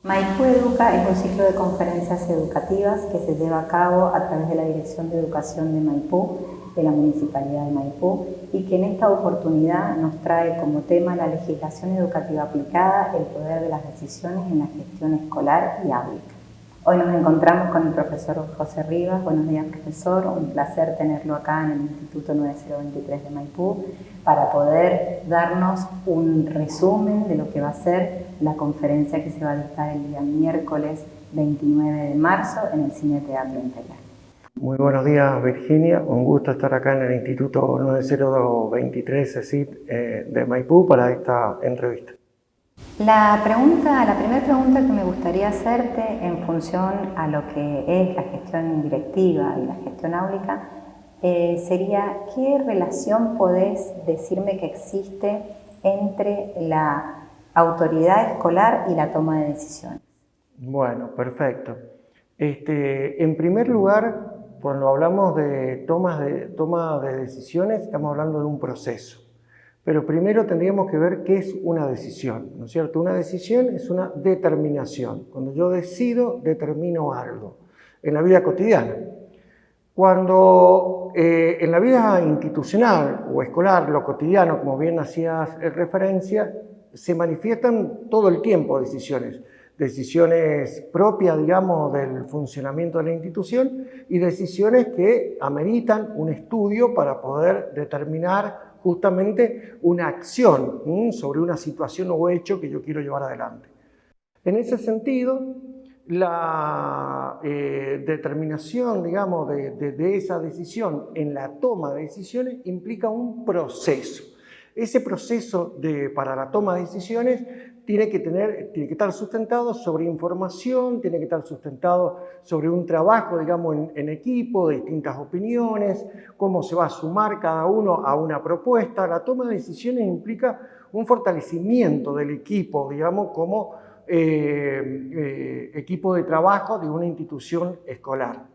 Maipú Educa es un ciclo de conferencias educativas que se lleva a cabo a través de la Dirección de Educación de Maipú, de la Municipalidad de Maipú, y que en esta oportunidad nos trae como tema la legislación educativa aplicada, el poder de las decisiones en la gestión escolar y áulica. Hoy nos encontramos con el profesor José Rivas. Buenos días, profesor. Un placer tenerlo acá en el Instituto 9023 de Maipú para poder darnos un resumen de lo que va a ser la conferencia que se va a dictar el día miércoles 29 de marzo en el Cine Teatro Imperial. Muy buenos días, Virginia. Un gusto estar acá en el Instituto 9023 CECIT de Maipú para esta entrevista. La primera pregunta que me gustaría hacerte en función a lo que es la gestión directiva y la gestión áulica sería: ¿qué relación podés decirme que existe entre la autoridad escolar y la toma de decisiones? Bueno, perfecto. En primer lugar, cuando hablamos de toma de decisiones, estamos hablando de un proceso. Pero primero tendríamos que ver qué es una decisión, ¿no es cierto? Una decisión es una determinación. Cuando yo decido, determino algo en la vida cotidiana. Cuando en la vida institucional o escolar, lo cotidiano, como bien hacías referencia, se manifiestan todo el tiempo decisiones. Decisiones propias, digamos, del funcionamiento de la institución y decisiones que ameritan un estudio para poder determinar justamente una acción sobre una situación o hecho que yo quiero llevar adelante. En ese sentido, la determinación, digamos, de esa decisión en la toma de decisiones implica un proceso. Ese proceso para la toma de decisiones tiene que estar sustentado sobre información, tiene que estar sustentado sobre un trabajo, digamos, en equipo, de distintas opiniones, cómo se va a sumar cada uno a una propuesta. La toma de decisiones implica un fortalecimiento del equipo, digamos, como equipo de trabajo de una institución escolar.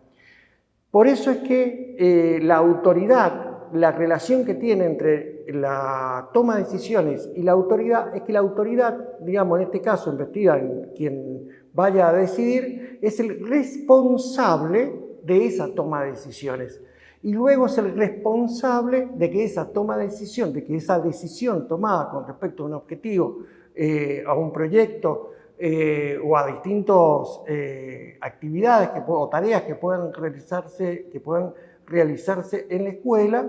Por eso es que la autoridad, la relación que tiene entre la toma de decisiones y la autoridad, es que la autoridad, digamos, en este caso, investida en quien vaya a decidir, es el responsable de esa toma de decisiones. Y luego es el responsable de que esa toma de decisión, de que esa decisión tomada con respecto a un objetivo, a un proyecto o a distintas actividades o tareas que puedan realizarse en la escuela,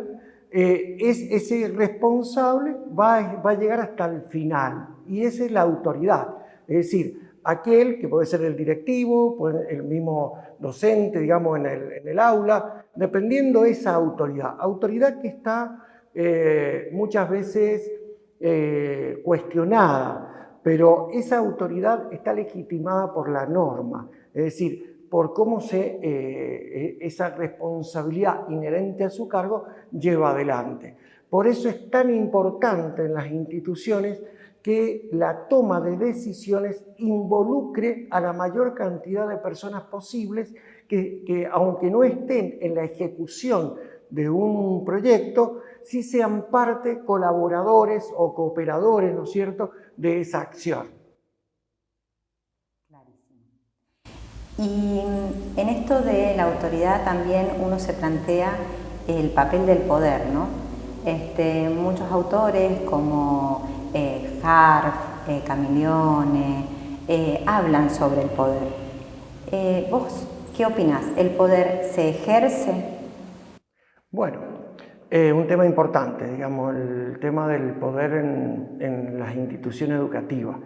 ese responsable va a llegar hasta el final, y esa es la autoridad, es decir, aquel que puede ser el directivo, el mismo docente, digamos, en el aula, dependiendo de esa autoridad que está muchas veces cuestionada, pero esa autoridad está legitimada por la norma, es decir, por cómo esa responsabilidad inherente a su cargo lleva adelante. Por eso es tan importante en las instituciones que la toma de decisiones involucre a la mayor cantidad de personas posibles que aunque no estén en la ejecución de un proyecto, sí sean parte, colaboradores o cooperadores, ¿no es cierto?, de esa acción. Y en esto de la autoridad también uno se plantea el papel del poder, ¿no? Muchos autores como Harf, Camiglione, hablan sobre el poder. ¿Vos qué opinás? ¿El poder se ejerce? Bueno, un tema importante, digamos, el tema del poder en las instituciones educativas.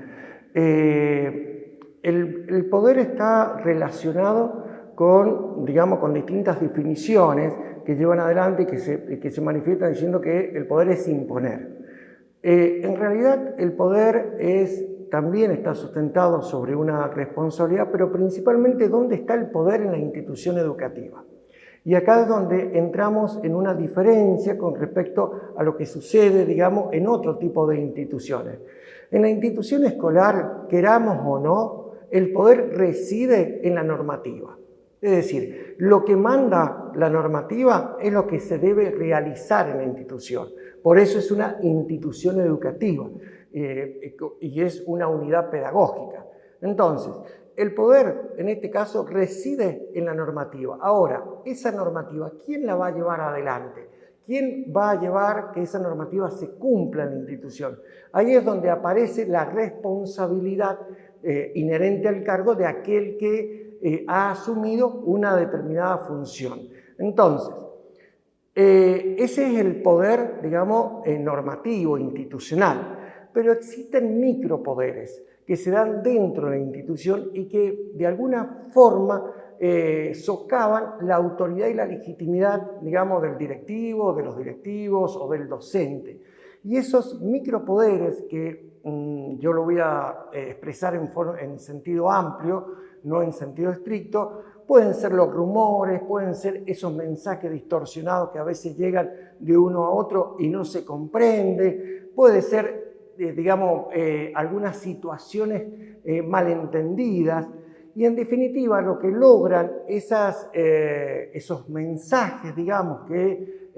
El poder está relacionado con, digamos, con distintas definiciones que llevan adelante y que se manifiestan diciendo que el poder es imponer. En realidad, el poder también está sustentado sobre una responsabilidad, pero principalmente ¿dónde está el poder en la institución educativa? Y acá es donde entramos en una diferencia con respecto a lo que sucede, digamos, en otro tipo de instituciones. En la institución escolar, queramos o no, el poder reside en la normativa. Es decir, lo que manda la normativa es lo que se debe realizar en la institución. Por eso es una institución educativa y es una unidad pedagógica. Entonces, el poder, en este caso, reside en la normativa. Ahora, esa normativa, ¿quién la va a llevar adelante? ¿Quién va a llevar que esa normativa se cumpla en la institución? Ahí es donde aparece la responsabilidad inherente al cargo de aquel que ha asumido una determinada función. Entonces, ese es el poder, digamos, normativo, institucional, pero existen micropoderes que se dan dentro de la institución y que de alguna forma socavan la autoridad y la legitimidad, digamos, del directivo, de los directivos o del docente. Y esos micropoderes que yo lo voy a expresar en sentido amplio, no en sentido estricto, pueden ser los rumores, pueden ser esos mensajes distorsionados que a veces llegan de uno a otro y no se comprende, puede ser, digamos, algunas situaciones malentendidas, y en definitiva lo que logran esos mensajes, digamos, que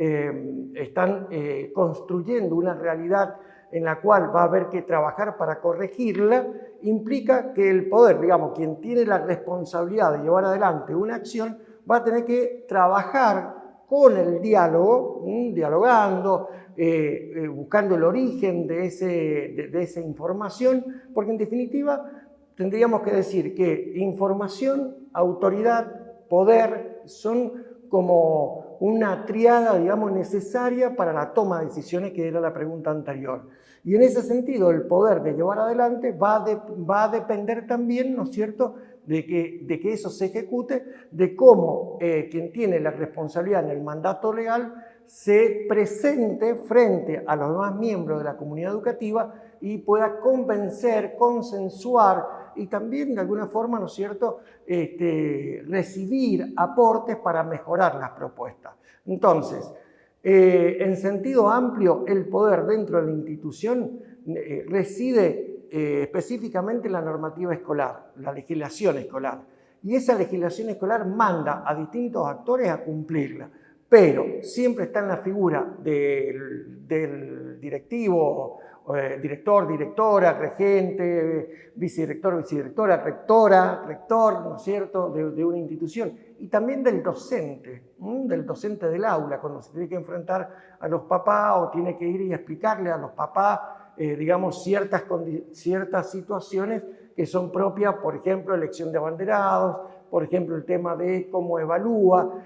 están construyendo una realidad en la cual va a haber que trabajar para corregirla, implica que el poder, digamos, quien tiene la responsabilidad de llevar adelante una acción, va a tener que trabajar con el diálogo, dialogando, buscando el origen de esa información, porque en definitiva tendríamos que decir que información, autoridad, poder son como una triada, digamos, necesaria para la toma de decisiones, que era la pregunta anterior. Y en ese sentido, el poder de llevar adelante va a depender también, ¿no es cierto?, de que eso se ejecute, de cómo quien tiene la responsabilidad en el mandato legal se presente frente a los demás miembros de la comunidad educativa y pueda convencer, consensuar y también de alguna forma, ¿no es cierto?, recibir aportes para mejorar las propuestas. Entonces, en sentido amplio, el poder dentro de la institución reside específicamente en la normativa escolar, la legislación escolar. Y esa legislación escolar manda a distintos actores a cumplirla, pero siempre está en la figura del directivo, director, directora, regente, vicedirector, vicedirectora, rectora, rector, ¿no es cierto?, de una institución. Y también del docente del aula, cuando se tiene que enfrentar a los papás o tiene que ir y explicarle a los papás, digamos, ciertas situaciones que son propias, por ejemplo, elección de abanderados, por ejemplo, el tema de cómo evalúa,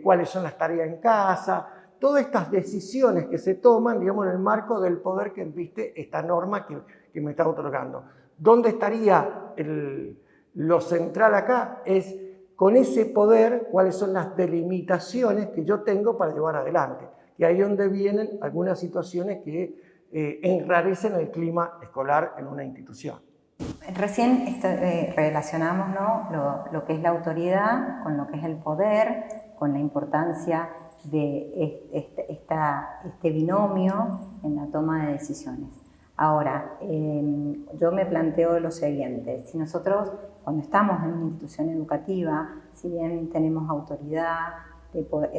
cuáles son las tareas en casa, todas estas decisiones que se toman, digamos, en el marco del poder que viste esta norma que me está otorgando. ¿Dónde estaría lo central acá? Es con ese poder, cuáles son las delimitaciones que yo tengo para llevar adelante. Y ahí es donde vienen algunas situaciones que enrarecen el clima escolar en una institución. Recién relacionamos, ¿no?, lo que es la autoridad con lo que es el poder, con la importancia de este binomio en la toma de decisiones. Ahora, yo me planteo lo siguiente: si nosotros, cuando estamos en una institución educativa, si bien tenemos autoridad,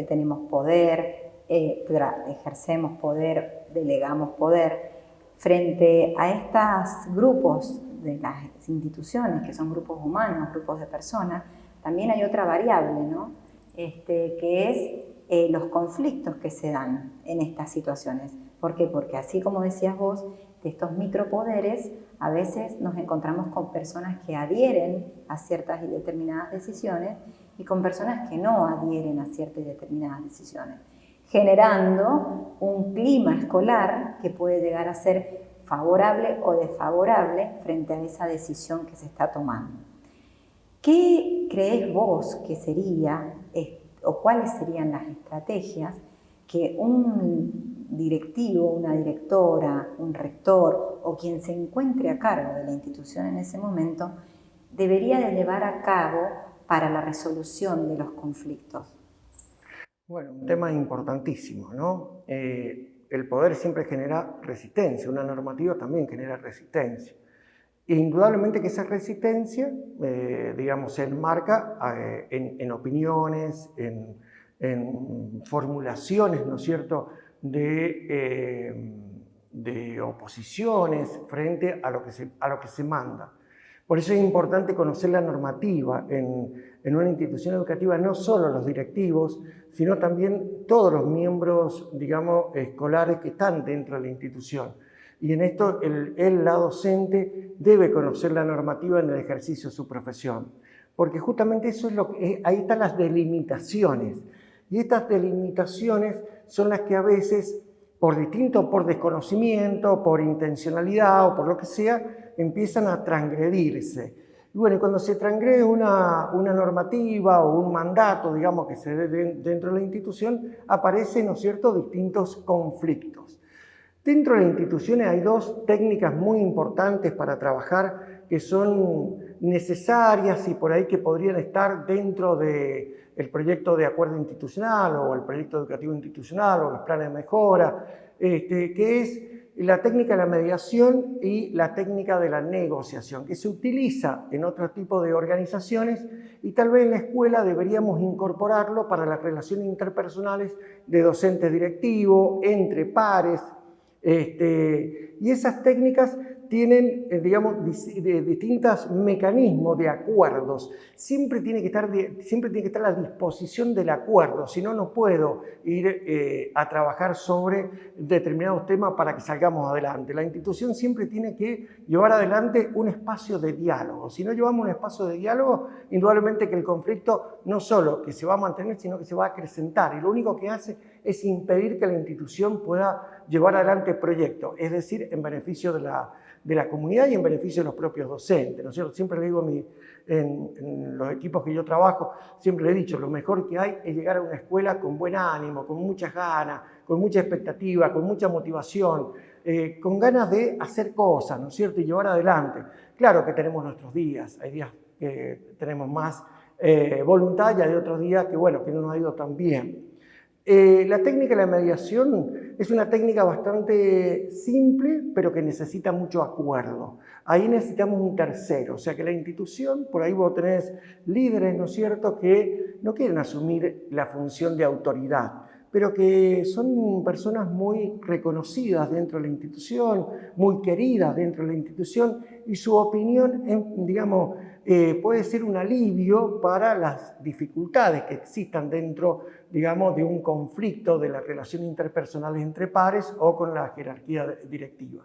tenemos poder, ejercemos poder, delegamos poder, frente a estos grupos de las instituciones, que son grupos humanos, grupos de personas, también hay otra variable, ¿no?, que es los conflictos que se dan en estas situaciones. ¿Por qué? Porque así como decías vos, de estos micropoderes, a veces nos encontramos con personas que adhieren a ciertas y determinadas decisiones y con personas que no adhieren a ciertas y determinadas decisiones, generando un clima escolar que puede llegar a ser favorable o desfavorable frente a esa decisión que se está tomando. ¿Qué crees vos que sería, o cuáles serían las estrategias que un directivo, una directora, un rector o quien se encuentre a cargo de la institución en ese momento debería de llevar a cabo para la resolución de los conflictos? Bueno, un tema importantísimo, ¿no? El poder siempre genera resistencia, una normativa también genera resistencia. E indudablemente que esa resistencia, digamos, se enmarca en opiniones, en formulaciones, ¿no es cierto?, de oposiciones frente a lo que se manda. Por eso es importante conocer la normativa en una institución educativa, no solo los directivos, sino también todos los miembros, digamos, escolares que están dentro de la institución. Y en esto la docente debe conocer la normativa en el ejercicio de su profesión, porque justamente eso es ahí están las delimitaciones. Y estas delimitaciones son las que a veces, por desconocimiento, por intencionalidad o por lo que sea, empiezan a transgredirse. Y bueno, cuando se transgrede una normativa o un mandato, digamos, que se dé dentro de la institución, aparecen, ¿no es cierto?, distintos conflictos. Dentro de las instituciones hay dos técnicas muy importantes para trabajar que son necesarias y por ahí que podrían estar dentro del proyecto de acuerdo institucional o el proyecto educativo institucional o los planes de mejora, que es la técnica de la mediación y la técnica de la negociación, que se utiliza en otro tipo de organizaciones y tal vez en la escuela deberíamos incorporarlo para las relaciones interpersonales de docente directivo, entre pares, y esas técnicas tienen, digamos, distintos mecanismos de acuerdos. Siempre tiene que estar a la disposición del acuerdo, si no, no puedo ir a trabajar sobre determinados temas para que salgamos adelante. La institución siempre tiene que llevar adelante un espacio de diálogo. Si no llevamos un espacio de diálogo, indudablemente que el conflicto no solo que se va a mantener, sino que se va a acrecentar. Y lo único que hace es impedir que la institución pueda llevar adelante proyectos, es decir, en beneficio de la comunidad y en beneficio de los propios docentes, ¿no es cierto? Siempre le digo en los equipos que yo trabajo, siempre le he dicho, lo mejor que hay es llegar a una escuela con buen ánimo, con muchas ganas, con mucha expectativa, con mucha motivación, con ganas de hacer cosas, ¿no es cierto? Y llevar adelante. Claro que tenemos nuestros días, hay días que tenemos más voluntad y hay otros días que, bueno, que no nos ha ido tan bien. La técnica de la mediación es una técnica bastante simple, pero que necesita mucho acuerdo. Ahí necesitamos un tercero, o sea que la institución, por ahí vos tenés líderes, ¿no es cierto?, que no quieren asumir la función de autoridad, pero que son personas muy reconocidas dentro de la institución, muy queridas dentro de la institución, y su opinión, digamos, puede ser un alivio para las dificultades que existan dentro, digamos, de un conflicto de las relaciones interpersonales entre pares o con la jerarquía directiva.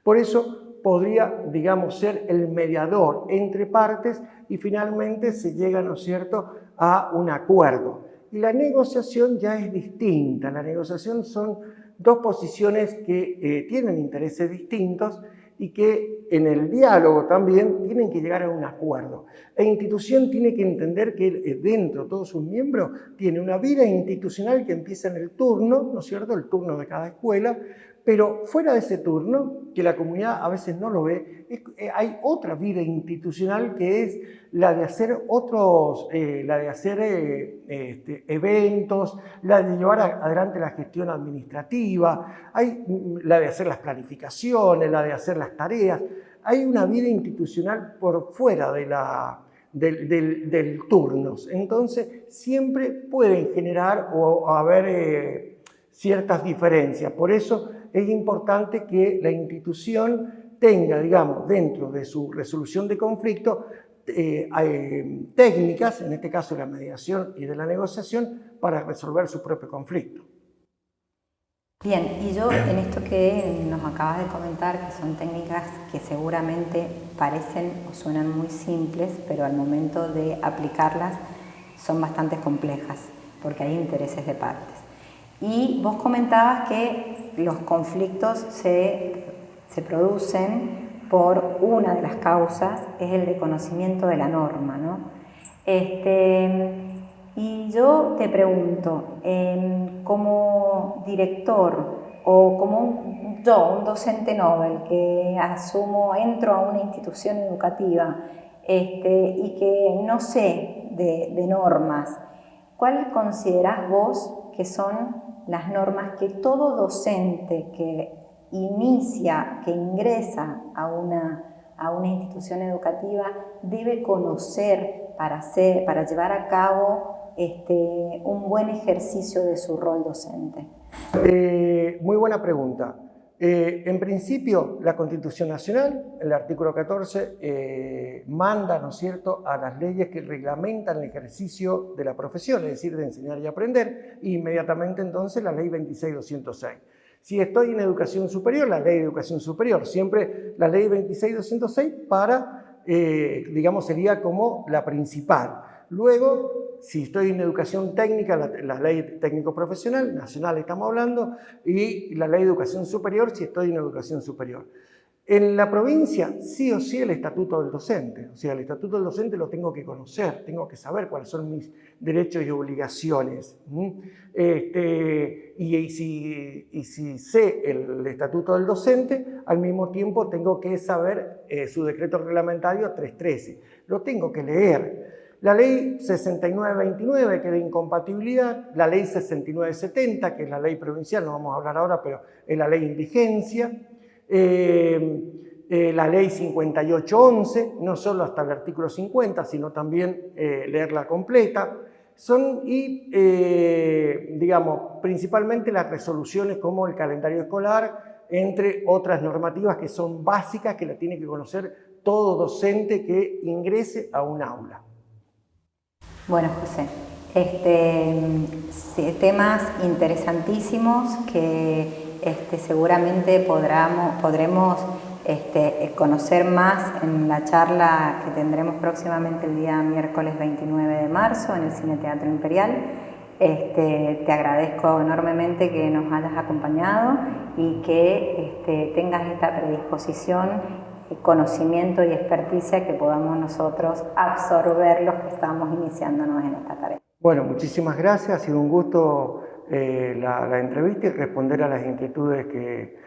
Por eso podría, digamos, ser el mediador entre partes y finalmente se llega, ¿no es cierto?, a un acuerdo. Y la negociación ya es distinta. La negociación son dos posiciones que tienen intereses distintos y que en el diálogo también tienen que llegar a un acuerdo. La institución tiene que entender que dentro de todos sus miembros tiene una vida institucional que empieza en el turno, ¿no es cierto?, el turno de cada escuela, pero fuera de ese turno, que la comunidad a veces no lo ve, hay otra vida institucional que es la de hacer eventos, la de llevar adelante la gestión administrativa, hay la de hacer las planificaciones, la de hacer las tareas. Hay una vida institucional por fuera del turnos. Entonces, siempre pueden generar o haber ciertas diferencias. Por eso es importante que la institución tenga, digamos, dentro de su resolución de conflictos, técnicas, en este caso la mediación y de la negociación, para resolver su propio conflicto. Bien, y yo en esto que nos acabas de comentar, que son técnicas que seguramente parecen o suenan muy simples, pero al momento de aplicarlas son bastante complejas, porque hay intereses de partes. Y vos comentabas que los conflictos se producen por una de las causas, es el desconocimiento de la norma, ¿no? Y yo te pregunto, como director o como un docente Nobel que entro a una institución educativa y que no sé de normas, ¿cuál considerás vos que son las normas que todo docente que inicia, que ingresa a una institución educativa debe conocer para llevar a cabo un buen ejercicio de su rol docente? Muy buena pregunta. En principio, la Constitución Nacional, el artículo 14, manda, ¿no es cierto?, a las leyes que reglamentan el ejercicio de la profesión, es decir, de enseñar y aprender, e inmediatamente entonces la ley 26.206. Si estoy en educación superior, la ley de educación superior, siempre la ley 26.206 para, digamos, sería como la principal. Luego, si estoy en educación técnica, la ley técnico-profesional, nacional estamos hablando, y la ley de educación superior si estoy en educación superior. En la provincia, sí o sí, el estatuto del docente. O sea, el estatuto del docente lo tengo que conocer, tengo que saber cuáles son mis derechos y obligaciones. Y si sé el estatuto del docente, al mismo tiempo tengo que saber su decreto reglamentario 313. Lo tengo que leer. La ley 6929, que es de incompatibilidad, la ley 6970, que es la ley provincial, no vamos a hablar ahora, pero es la ley de indigencia, la ley 5811, no solo hasta el artículo 50, sino también leerla completa, digamos, principalmente las resoluciones como el calendario escolar, entre otras normativas que son básicas, que la tiene que conocer todo docente que ingrese a un aula. Bueno, José, temas interesantísimos que seguramente podremos conocer más en la charla que tendremos próximamente el día miércoles 29 de marzo en el Cine Teatro Imperial. Te agradezco enormemente que nos hayas acompañado y que tengas esta predisposición, conocimiento y experticia que podamos nosotros absorber los que estamos iniciándonos en esta tarea. Bueno, muchísimas gracias, ha sido un gusto la entrevista y responder a las inquietudes que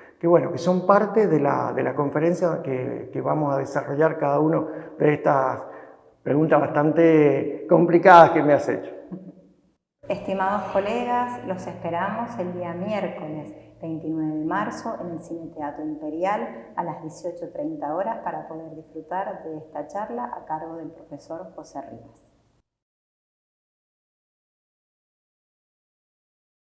son parte de la conferencia que vamos a desarrollar cada uno de estas preguntas bastante complicadas que me has hecho. Estimados colegas, los esperamos el día miércoles 29 de marzo en el Cine Teatro Imperial a las 18:30 horas para poder disfrutar de esta charla a cargo del profesor José Rivas.